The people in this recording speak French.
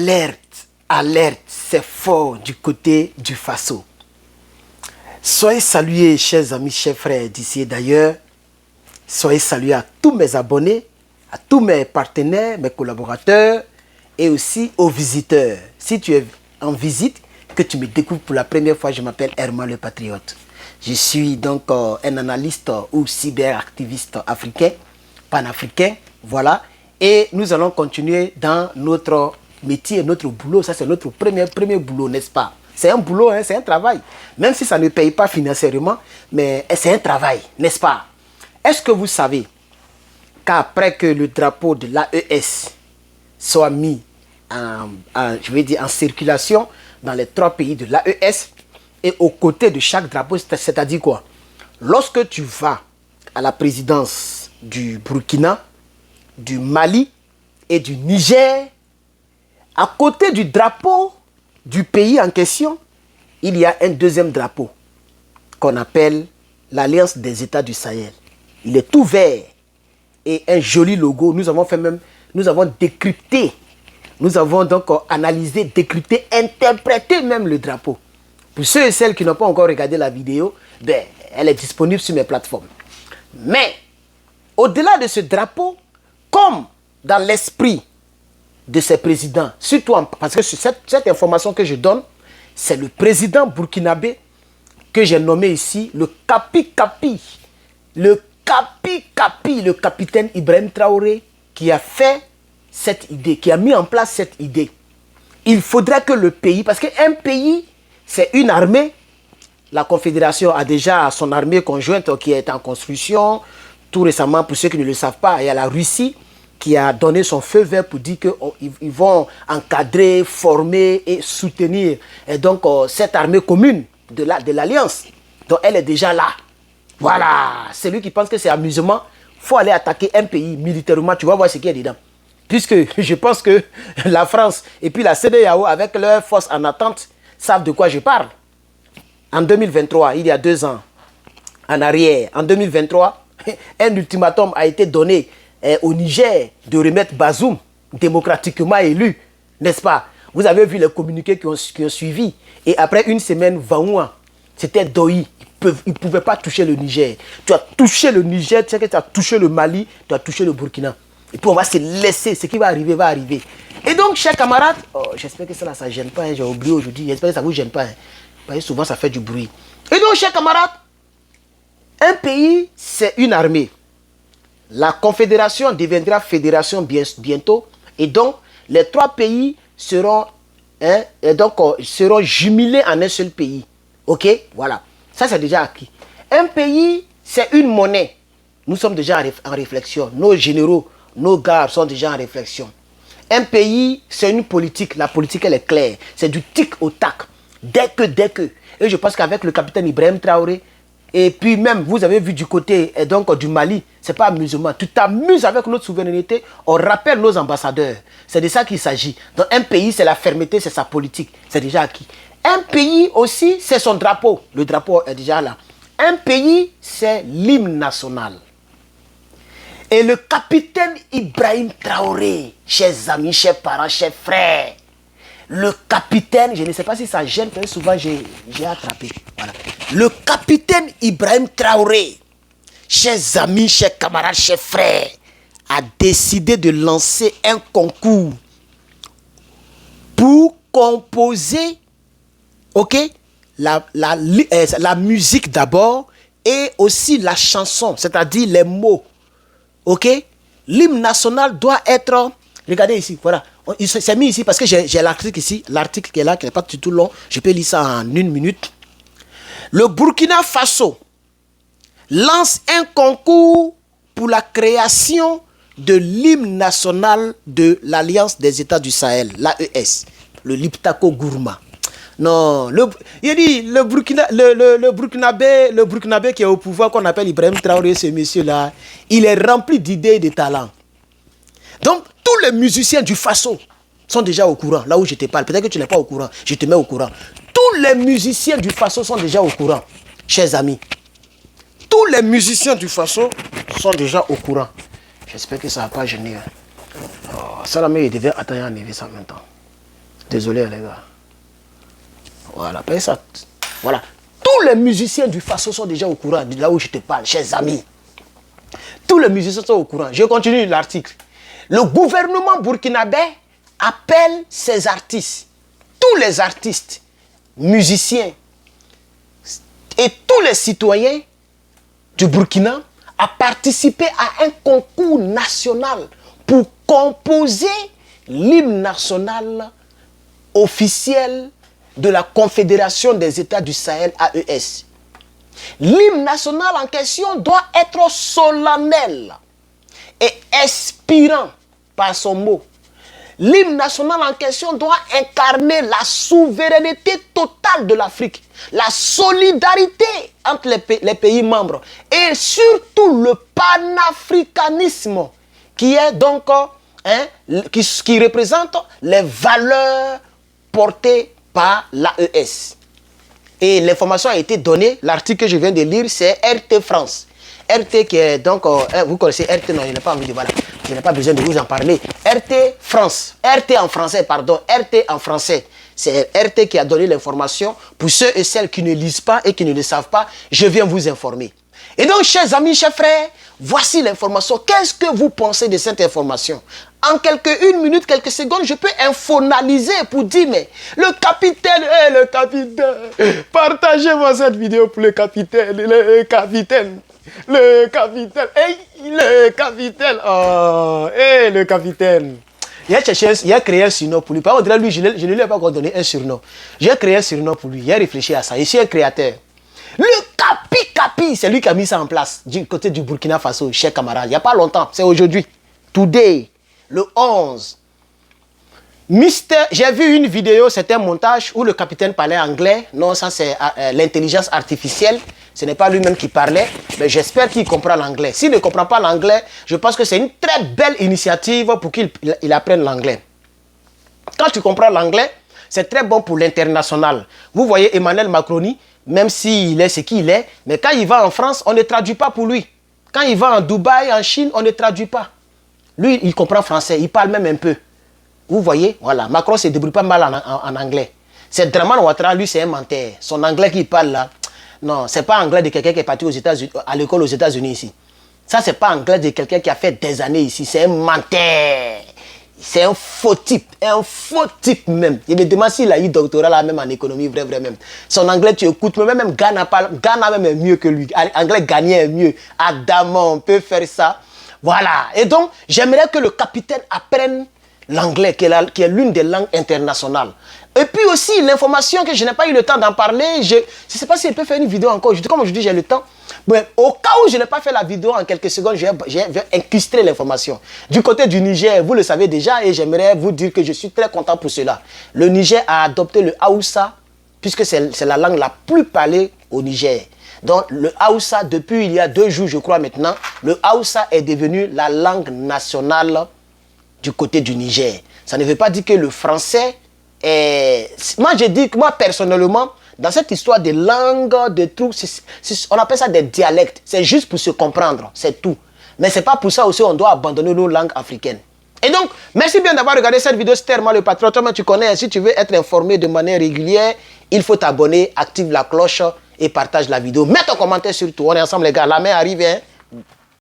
alerte, alerte, c'est fort du côté du Faso. Soyez salués, chers amis, chers frères d'ici et d'ailleurs. Soyez salués à tous mes abonnés, à tous mes partenaires, mes collaborateurs et aussi aux visiteurs. Si tu es en visite, que tu me découvres pour la première fois, je m'appelle Herman le Patriote. Je suis donc un analyste ou cyberactiviste africain, panafricain, voilà. Et nous allons continuer dans notre métier, notre boulot. Ça, c'est notre premier boulot, n'est-ce pas? C'est un boulot, hein, c'est un travail. Même si ça ne paye pas financièrement, mais c'est un travail, n'est-ce pas? Est-ce que vous savez qu'après que le drapeau de l'AES soit mis en circulation dans les 3 pays de l'AES et aux côtés de chaque drapeau, c'est-à-dire quoi? Lorsque tu vas à la présidence du Burkina, du Mali et du Niger, à côté du drapeau du pays en question, il y a un deuxième drapeau qu'on appelle l'Alliance des États du Sahel. Il est tout vert et un joli logo. Nous avons décrypté, nous avons donc analysé, décrypté, interprété même le drapeau. Pour ceux et celles qui n'ont pas encore regardé la vidéo, ben, elle est disponible sur mes plateformes. Mais, au-delà de ce drapeau, comme dans l'esprit de ces présidents, surtout parce que cette information que je donne, c'est le président burkinabé que j'ai nommé ici, le Capi, le capitaine Ibrahim Traoré, qui a fait cette idée, qui a mis en place cette idée. Il faudrait que le pays, parce qu'un pays, c'est une armée. La Confédération a déjà son armée conjointe qui est en construction. Tout récemment, pour ceux qui ne le savent pas, il y a la Russie qui a donné son feu vert pour dire qu'ils vont encadrer, former et soutenir et donc, cette armée commune de l'Alliance. Donc elle est déjà là. Voilà, celui qui pense que c'est amusement, il faut aller attaquer un pays militairement, tu vas voir ce qu'il y a dedans. Puisque je pense que la France et puis la CEDEAO, avec leurs forces en attente, savent de quoi je parle. En 2023, il y a 2 ans, en arrière, en 2023, un ultimatum a été donné au Niger de remettre Bazoum, démocratiquement élu, n'est-ce pas? Vous avez vu les communiqués qui ont suivi. Et après une semaine, Vaoua, c'était Doyi. Ils ne pouvaient pas toucher le Niger. Tu as touché le Niger, tu sais que tu as touché le Mali, tu as touché le Burkina. Et puis on va se laisser, ce qui va arriver, va arriver. Et donc, chers camarades, j'espère que ça ne gêne pas, hein, j'ai oublié aujourd'hui, j'espère que ça ne vous gêne pas. Hein, parce que souvent ça fait du bruit. Et donc, chers camarades, un pays, c'est une armée. La confédération deviendra fédération bientôt. Et donc, les 3 pays seront jumelés en un seul pays. Ok? Voilà. Ça, c'est déjà acquis. Un pays, c'est une monnaie. Nous sommes déjà en réflexion. Nos généraux, nos gardes sont déjà en réflexion. Un pays, c'est une politique. La politique, elle est claire. C'est du tic au tac. Dès que. Et je pense qu'avec le capitaine Ibrahim Traoré, et puis même, vous avez vu du côté du Mali, c'est pas amusement. Tu t'amuses avec notre souveraineté, on rappelle nos ambassadeurs. C'est de ça qu'il s'agit. Dans un pays, c'est la fermeté, c'est sa politique. C'est déjà acquis. Un pays aussi, c'est son drapeau. Le drapeau est déjà là. Un pays, c'est l'hymne national. Et le capitaine Ibrahim Traoré, chers amis, chers parents, chers frères, le capitaine, je ne sais pas si ça gêne, parce que souvent j'ai attrapé. Voilà. Le capitaine Ibrahim Traoré, chers amis, chers camarades, chers frères, a décidé de lancer un concours pour composer, ok, la musique d'abord et aussi la chanson, c'est-à-dire les mots, ok. L'hymne national doit être, regardez ici, voilà, c'est mis ici parce que j'ai l'article ici, l'article qui est là, qui n'est pas du tout long, je peux lire ça en 1 minute. Le Burkina Faso lance un concours pour la création de l'hymne national de l'Alliance des États du Sahel, l'AES, le Liptako Gourma. Non, il dit le Burkinabé qui est au pouvoir, qu'on appelle Ibrahim Traoré, ce monsieur-là, il est rempli d'idées et de talents. Donc, tous les musiciens du Faso sont déjà au courant, là où je te parle. Peut-être que tu n'es pas au courant, je te mets au courant. Tous les musiciens du Faso sont déjà au courant, chers amis. Tous les musiciens du Faso sont déjà au courant. J'espère que ça ne va pas gêner. Oh, ça, là, mais il devait attendre enlever ça maintenant. Désolé, les gars. Voilà, payez ça. Voilà. Tous les musiciens du Faso sont déjà au courant de là où je te parle, chers amis. Tous les musiciens sont au courant. Je continue l'article. Le gouvernement burkinabé appelle ses artistes, tous les artistes, musiciens et tous les citoyens du Burkina à participer à un concours national pour composer l'hymne national officiel de la Confédération des États du Sahel, AES. L'hymne national en question doit être solennel et inspirant par son mot. L'hymne national en question doit incarner la souveraineté totale de l'Afrique, la solidarité entre les pays membres et surtout le panafricanisme qui est donc qui représente les valeurs portées par l'AES. Et l'information a été donnée, l'article que je viens de lire, c'est RT France. RT qui est donc, vous connaissez RT, non, je n'ai pas envie de, voilà, je n'ai pas besoin de vous en parler. RT France, RT en français, pardon, RT en français. C'est RT qui a donné l'information. Pour ceux et celles qui ne lisent pas et qui ne le savent pas, je viens vous informer. Et donc, chers amis, chers frères, voici l'information. Qu'est-ce que vous pensez de cette information? En une minute, quelques secondes, je peux infonaliser pour dire, mais le capitaine, le capitaine, partagez-moi cette vidéo pour le capitaine, le capitaine, le capitaine, le capitaine, oh, le capitaine. Il a créé un surnom pour lui. Par contre, lui, je ne lui ai pas encore donné un surnom. J'ai créé un surnom pour lui. Il a réfléchi à ça. Je suis un créateur. Le Capi, c'est lui qui a mis ça en place du côté du Burkina Faso, cher camarade. Il n'y a pas longtemps, c'est aujourd'hui. Today, le 11. J'ai vu une vidéo, c'était un montage où le capitaine parlait anglais. Non, ça c'est l'intelligence artificielle. Ce n'est pas lui-même qui parlait, mais j'espère qu'il comprend l'anglais. S'il ne comprend pas l'anglais, je pense que c'est une très belle initiative pour qu'il apprenne l'anglais. Quand tu comprends l'anglais, c'est très bon pour l'international. Vous voyez Emmanuel Macron, même s'il est ce qu'il est, mais quand il va en France, on ne traduit pas pour lui. Quand il va en Dubaï, en Chine, on ne traduit pas. Lui, il comprend français, il parle même un peu. Vous voyez, voilà, Macron ne se débrouille pas mal en anglais. C'est Draman Ouattara, lui, c'est un menteur. Son anglais qu'il parle là, non, c'est pas anglais de quelqu'un qui est parti aux États-Unis, à l'école aux États-Unis ici. Ça, c'est pas anglais de quelqu'un qui a fait des années ici. C'est un menteur. C'est un faux type même. Je me demande s'il a eu doctorat là même en économie, vrai même. Son anglais, tu écoutes, même Ghana même est mieux que lui. Anglais gagné est mieux. Adamant, on peut faire ça. Voilà. Et donc, j'aimerais que le capitaine apprenne l'anglais, qui est l'une des langues internationales. Et puis aussi, l'information que je n'ai pas eu le temps d'en parler, je ne sais pas si je peux faire une vidéo encore. Comme aujourd'hui, j'ai le temps. Mais au cas où je n'ai pas fait la vidéo en quelques secondes, je vais incruster l'information. Du côté du Niger, vous le savez déjà, et j'aimerais vous dire que je suis très content pour cela. Le Niger a adopté le Haoussa, puisque c'est la langue la plus parlée au Niger. Donc, le Haoussa, depuis il y a 2 jours, je crois maintenant, le Haoussa est devenu la langue nationale du côté du Niger. Ça ne veut pas dire que le français est... Moi, je dis que moi, personnellement, dans cette histoire de langue, de trucs, on appelle ça des dialectes. C'est juste pour se comprendre, c'est tout. Mais ce n'est pas pour ça aussi on doit abandonner nos langues africaines. Et donc, merci bien d'avoir regardé cette vidéo. C'est Terma le Patriote. Toi, tu connais, si tu veux être informé de manière régulière, il faut t'abonner, active la cloche et partage la vidéo. Mets ton commentaire surtout. On est ensemble, les gars. La main arrive, hein.